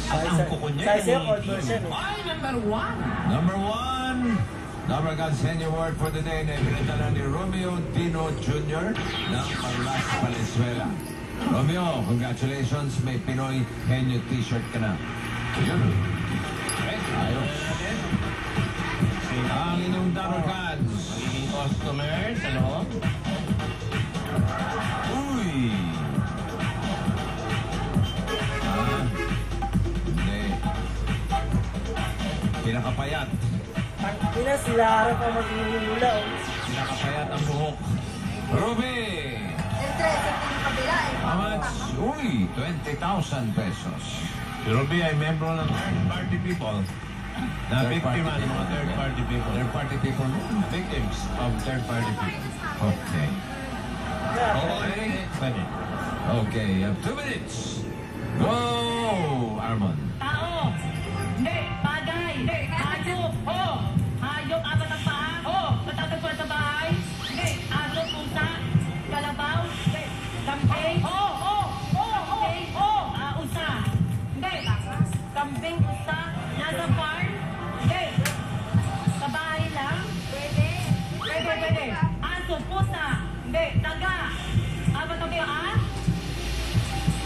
At ang kuko niya. Size yung conversion eh. Ay, number 1. Number 1. Number God Senior Award for the day na ibinitala ni Romeo Dino Jr. ng Parlas, Valenzuela. Romeo, congratulations. May Pinoy Henyo t-shirt ka na. Yun. Ayos. Ang inyong Double Cards. Magiging customer sa loob. Uy! Hindi. Pinakapayat. Ina, sila harap ang mag-iula. Pinakapayat ang buhok. Ruby! How much? Uy, 20,000 pesos. Si Ruby ay membro ng third-party people. Na biktima ng mga third-party people. Third-party people? Victims of third-party people. Okay. Okay. Pwede. Okay, you have 2 minutes. Go, Armand. Tao. Hindi. Bagay. Hindi. Hayop. Oh. Hayop. Apat ang paa. Oh. Matatagpuan sa bahay. Hindi. Aso. Pusa. Kalabaw. Hindi. Kambing. Oh. Oh. Oh. Kambing. Oh. Usa. Hindi. Kambing. Usa. Nasa farm. Hindi. Sa bahay lang. Pwede. Pwede. Pwede. Aso. Pusa. Hindi. Taga. Apat ang paa.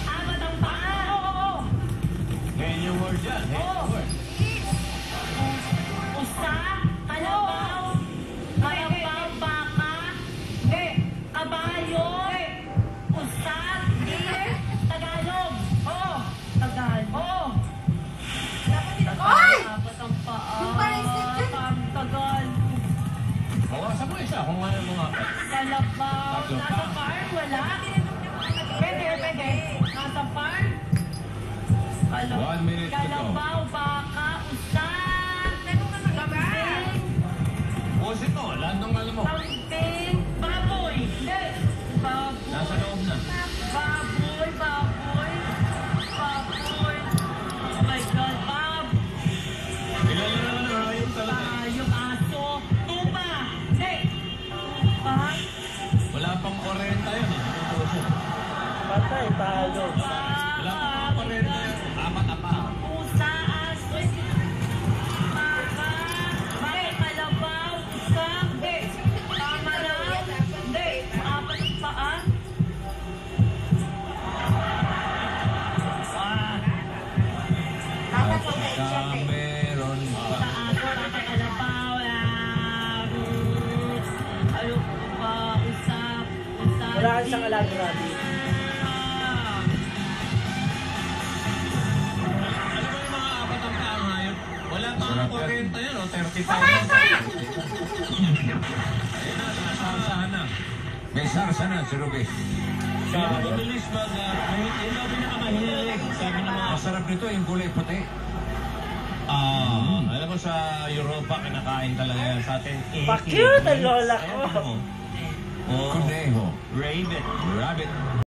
Apat ang paa. Oo. Henyo word yan. Henyo word. Usa, kalabaw, kalabaw, baka, hindi, kabayo, usa, deer, Tagalog, oo, Tagalog, Oy! Apat ang paa, Yung parang stick Tagal, Bawasan mo isa kung ano mga apat. kalabaw, nasa farm, wala, pwede, pwede, nasa farm, 1 minute to go. kalabaw, baka, usa, kambing, Pusin mo. Lahat ng alam mo. kambing, baboy, hindi, baboy, Nasa loob na. baboy, baboy, baboy, oh my God, Ilan na naman ang hayop talaga. yung aso, tupa, hindi, tupa, Wala pang 40 yun. Patay, talo. Wala pang 40 yun. Apat na pa. pusa, aso, baka, may kalabaw, usa, hindi, kamaraw, hindi, apat ang paa, At saka meron pa. sa aso, nasa kalabaw, ano pa, usa, Wala ka siyang alaga natin. Ano ba yung mga apat ang taong hayop? Wala pang Sarap 40 yun o 30,000. Ayun na, nasasahan na. May sarsa na si Ruby. Kaya mabilis mag... Yun ang pinakamahilig. Sabi ng mga... Masarap nito yung gulay puti. Alam mo sa Europa, kinakain talaga yan. Sa atin, Pa-cute ang lola ko. Oh, Kuneho. rabbit. Rabbit.